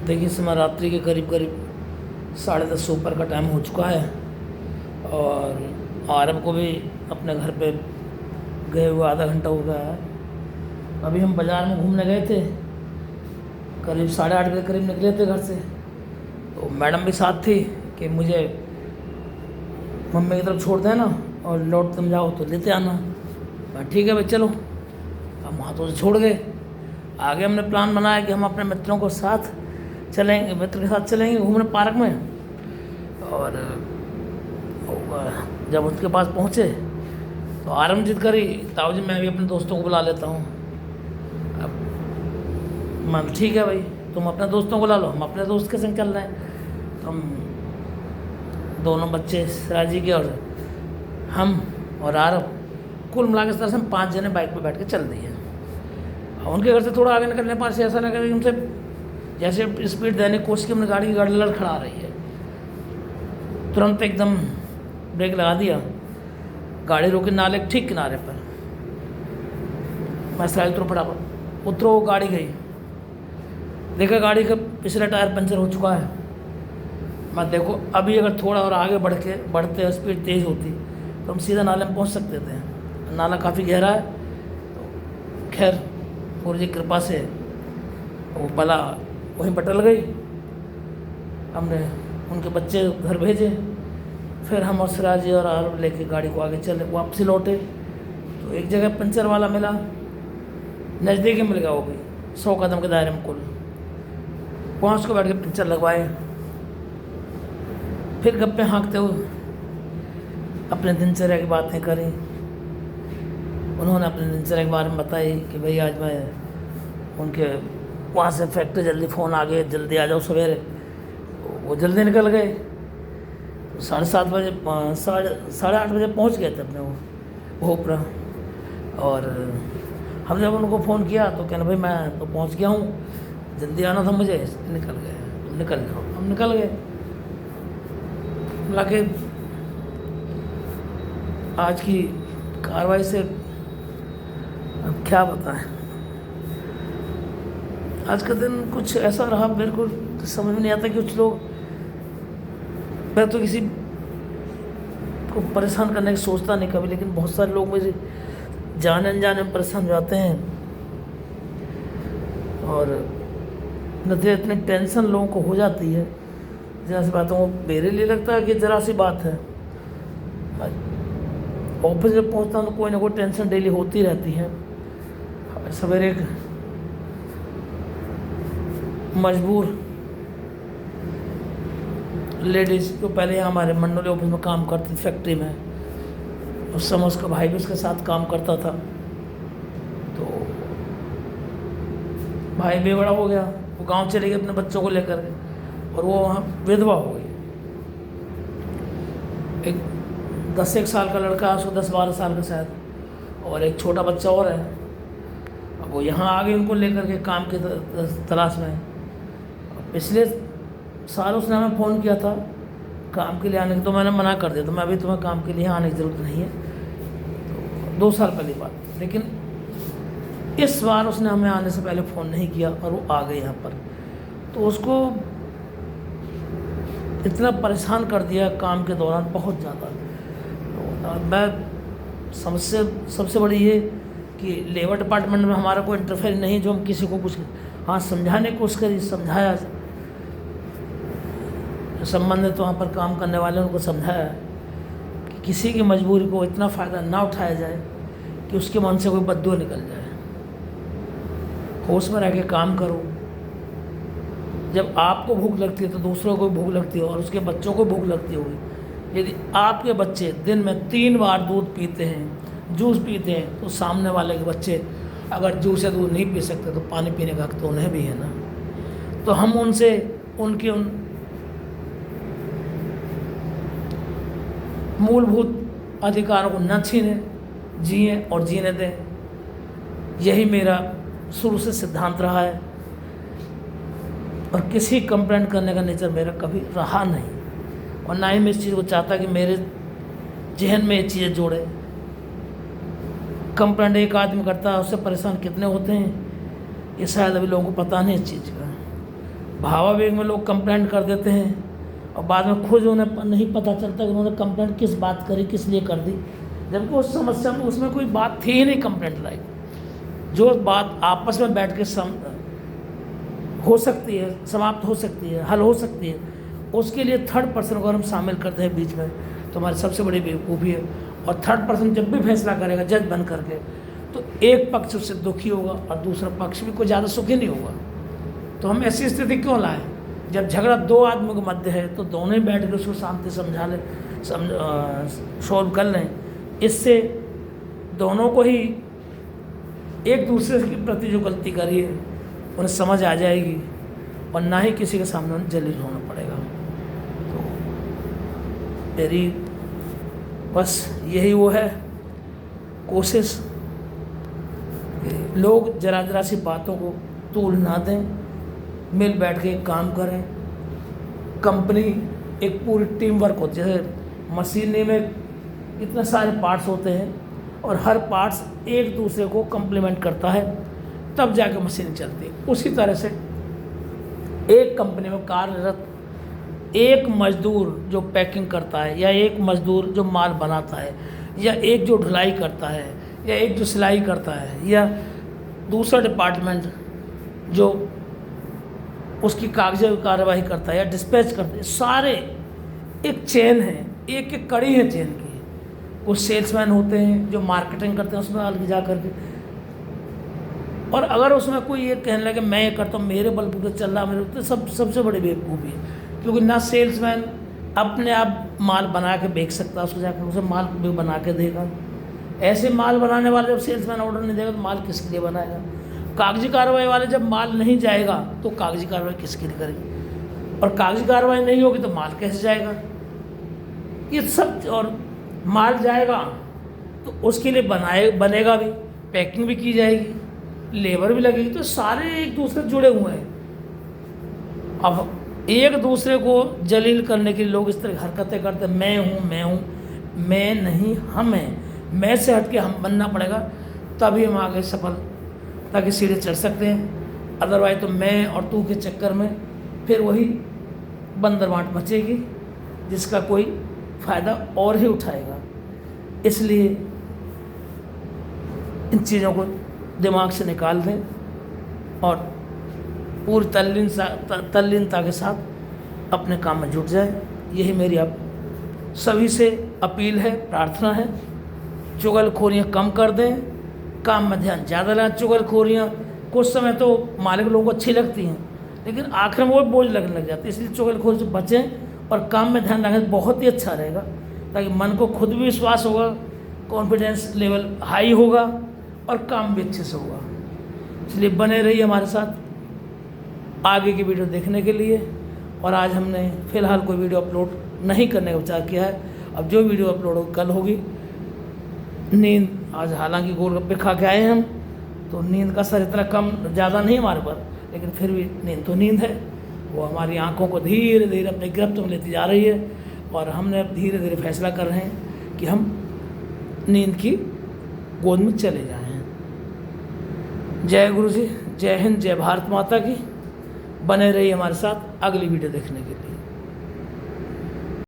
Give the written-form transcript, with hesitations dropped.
देखिए समय रात्रि के करीब करीब 10:30 ऊपर का टाइम हो चुका है और आरब को भी अपने घर पे गए हुए आधा घंटा हो गया है। अभी हम बाज़ार में घूमने गए थे, करीब 8:30 बजे करीब निकले थे घर से। तो मैडम भी साथ थी कि मुझे मम्मी की तरफ छोड़ देना और लौट तुम जाओ तो लेते आना। मैं ठीक है भाई चलो। हम हाथों से छोड़ गए। आगे हमने प्लान बनाया कि हम अपने मित्रों को साथ चलेंगे, मित्र के साथ चलेंगे घूमने पार्क में। और जब उसके पास पहुँचे तो आरम जिद करी, ताऊ जी मैं भी अपने दोस्तों को बुला लेता हूँ। अब मैं ठीक है भाई, तुम अपने दोस्तों को ला लो, हम अपने दोस्त के संग चल रहे हैं। तो हम दोनों बच्चे सिराजी के और हम और आरब कुल मिला के इस तरह से हम 5 जने बाइक पे बैठ के चल दिए। उनके घर से थोड़ा आगे निकलने पर से ऐसा लगा कि उनसे जैसे स्पीड देने की कोशिश की, हमने गाड़ी लड़खड़ा रही है। तुरंत एकदम ब्रेक लगा दिया, गाड़ी रोकी नाले के ठीक किनारे पर। मैं साइड उतरो फटाफट, उतरो गाड़ी गई। देखा गाड़ी का पिछला टायर पंचर हो चुका है। मैं देखो अभी अगर थोड़ा और आगे बढ़ते स्पीड तेज़ होती तो हम सीधा नाले में पहुंच सकते थे। नाला काफ़ी गहरा है। तो खैर गुरु जी की कृपा से वो बला वहीं पर टल गई। हमने उनके बच्चे घर भेजे, फिर हम और सिराजी और आरब लेके गाड़ी को आगे चले, वापसी लौटे। तो एक जगह पंचर वाला मिला, नज़दीकी मिल गया, वो भी 100 कदम के दायरे में कुल। वहाँ उसको बैठ के पंचर लगवाए, फिर गप्पे हाँकते हुए अपने दिनचर्या की बातें करी। उन्होंने अपने दिनचर्या के बारे में बताई कि भाई आज मैं उनके वहाँ से फैक्ट्री जल्दी फ़ोन आ गए, जल्दी आ जाओ सवेरे। वो जल्दी निकल गए। 7:30 बजे 8:30 बजे पहुँच गए थे अपने वो ऊपर। और हमने जब उनको फ़ोन किया तो कहना भाई मैं तो पहुँच गया हूँ, जल्दी आना था मुझे। निकल गए, तुम निकल जाओ। हम निकल गए। हालांकि आज की कार्रवाई से अब क्या बताएं, आज का दिन कुछ ऐसा रहा मेरे को समझ में नहीं आता कि कुछ लोग, मैं तो किसी को परेशान करने की सोचता नहीं कभी, लेकिन बहुत सारे लोग मुझे जाने अनजाने में परेशान हो जाते हैं। और नतीजे इतनी टेंशन लोगों को हो जाती है, जरा सी बातों को मेरे लिए लगता है कि ज़रा सी बात है। ऑफिस जब पहुंचता हूँ तो कोई ना कोई टेंशन डेली होती रहती है। सवेरे एक मजबूर लेडीज़ जो पहले यहाँ हमारे मंडोली ऑफिस में काम करती थी फैक्ट्री में, उस समय उसका भाई भी उसके साथ काम करता था। तो भाई भी बड़ा हो गया, वो गांव चले गए अपने बच्चों को लेकर के, और वो वहाँ विधवा हो गई। एक 10 साल का लड़का, उसको 10-12 साल का शायद, और एक छोटा बच्चा और है। अब वो यहाँ आ गए उनको लेकर के काम की तलाश में। पिछले साल उसने हमें फ़ोन किया था काम के लिए आने की, तो मैंने मना कर दिया, तो मैं अभी तुम्हें काम के लिए आने की ज़रूरत नहीं है। तो 2 साल पहले बात। लेकिन इस बार उसने हमें आने से पहले फ़ोन नहीं किया और वो आ गए यहाँ पर। तो उसको इतना परेशान कर दिया काम के दौरान बहुत ज़्यादा। तो मैं समस्या सबसे बड़ी ये कि लेबर डिपार्टमेंट में हमारा कोई इंटरफेयर नहीं, जो हम किसी को कुछ समझाने की कोशिश करी, समझाया, संबंधित वहाँ पर काम करने वाले उनको समझाया कि किसी की मजबूरी को इतना फ़ायदा ना उठाया जाए कि उसके मन से कोई बद्दुआ निकल जाए। होश में रह के काम करो। जब आपको भूख लगती है तो दूसरों को भूख लगती है, और उसके बच्चों को भूख लगती होगी। यदि आपके बच्चे दिन में 3 बार दूध पीते हैं, जूस पीते हैं, तो सामने वाले के बच्चे अगर जूस या दूध नहीं पी सकते तो पानी पीने का हक तो उन्हें भी है ना। तो हम उनसे उनके उन मूलभूत अधिकारों को न छीनें, जिए और जीने दें। यही मेरा शुरू से सिद्धांत रहा है, और किसी कंप्लेंट करने का नेचर मेरा कभी रहा नहीं, और ना ही मैं इस चीज़ को चाहता कि मेरे जहन में ये चीज़ें जोड़े। कंप्लेंट एक आदमी करता है, उससे परेशान कितने होते हैं ये शायद अभी लोगों को पता नहीं इस चीज़ का। भावावेग में लोग कंप्लेंट कर देते हैं और बाद में खुद उन्हें नहीं पता चलता कि उन्होंने कंप्लेंट किस बात करी, किस लिए कर दी, जबकि उस समस्या में उसमें कोई बात थी ही नहीं कंप्लेंट लायक। जो बात आपस में बैठ के हो सकती है, समाप्त हो सकती है, हल हो सकती है, उसके लिए थर्ड पर्सन को अगर हम शामिल करते हैं बीच में तो हमारी सबसे बड़ी बेवकूफ़ी है। और थर्ड पर्सन जब भी फैसला करेगा जज बन करके, तो एक पक्ष उससे दुखी होगा और दूसरा पक्ष भी कोई ज़्यादा सुखी नहीं होगा। तो हम ऐसी स्थिति क्यों लाएं? जब झगड़ा दो आदमियों के मध्य है तो दोनों ही बैठ कर उसको शांति समझा लें, सॉल्व कर लें। इससे दोनों को ही एक दूसरे के प्रति जो गलती करी है उन्हें समझ आ जाएगी और ना ही किसी के सामने उन्हें जलील होना पड़ेगा। तो मेरी बस यही वो है कोशिश, लोग जरा जरा सी बातों को तूल ना दें, मिल बैठ के काम करें। कंपनी एक पूरी टीम वर्क होती है, जैसे मशीनरी में इतने सारे पार्ट्स होते हैं और हर पार्ट्स एक दूसरे को कंप्लीमेंट करता है, तब जाके मशीन चलती है। उसी तरह से एक कंपनी में कार्यरत एक मजदूर जो पैकिंग करता है, या एक मजदूर जो माल बनाता है, या एक जो ढुलाई करता है, या एक जो सिलाई करता है, या दूसरा डिपार्टमेंट जो उसकी कागजी कार्यवाही करता है या डिस्पैच करता है, सारे एक चेन है, एक एक कड़ी है चेन की। कुछ सेल्समैन होते हैं जो मार्केटिंग करते हैं उसमें अलग जा करके, और अगर उसमें कोई ये कहने लगे मैं ये करता हूँ, मेरे बलबूते चल रहा, मेरे तो सबसे बड़ी बेवकूफ़ी है। क्योंकि ना सेल्समैन अपने आप माल बना के बेच सकता, उसको जाकर उसे माल भी बना के देगा। ऐसे माल बनाने वाले जब सेल्समैन ऑर्डर नहीं देगा तो माल किसके लिए बनाएगा? कागजी कार्रवाई वाले जब माल नहीं जाएगा तो कागजी कार्रवाई किसके लिए करेगी? और कागजी कार्रवाई नहीं होगी तो माल कैसे जाएगा? ये सब, और माल जाएगा तो उसके लिए बनेगा भी, पैकिंग भी की जाएगी, लेबर भी लगेगी, तो सारे एक दूसरे जुड़े हुए हैं। अब एक दूसरे को जलील करने के लिए लोग इस तरह की हरकतें करते हैं, मैं हूँ, मैं नहीं हम हैं, मैं से हट के हम बनना पड़ेगा, तभी हम आगे सफलता की सीढ़ी चढ़ सकते हैं। अदरवाइज तो मैं और तू के चक्कर में फिर वही बंदरवाट मचेगी जिसका कोई फ़ायदा और ही उठाएगा। इसलिए इन चीज़ों को दिमाग से निकाल दें और पूरी तल्लीनता के साथ अपने काम में जुट जाए। यही मेरी आप सभी से अपील है, प्रार्थना है। चुगलखोरियाँ कम कर दें, काम में ध्यान ज़्यादा लगाएं। चुगलखोरियाँ कुछ समय तो मालिक लोगों को अच्छी लगती हैं, लेकिन आखिर में वो बोझ लगने लग जाती है। इसलिए चुगलखोरी से बचें और काम में ध्यान रखें, बहुत ही अच्छा रहेगा, ताकि मन को खुद भी विश्वास होगा, कॉन्फिडेंस लेवल हाई होगा और काम भी अच्छे से होगा। इसलिए बने रहिए हमारे साथ आगे की वीडियो देखने के लिए। और आज हमने फ़िलहाल कोई वीडियो अपलोड नहीं करने का विचार किया है। अब जो वीडियो अपलोड होगी कल होगी। नींद, आज हालांकि गोलगप्पे खा के आए हम, तो नींद का असर इतना कम ज़्यादा नहीं हमारे पर, लेकिन फिर भी नींद तो नींद है। वो हमारी आंखों को धीरे धीरे अपने गिरफ्त में लेती जा रही है और हमने अब धीरे धीरे फैसला कर रहे हैं कि हम नींद की गोद में चले जाएं। जय गुरु जी, जय हिंद, जय भारत माता की। बने रहिए हमारे साथ अगली वीडियो देखने के लिए।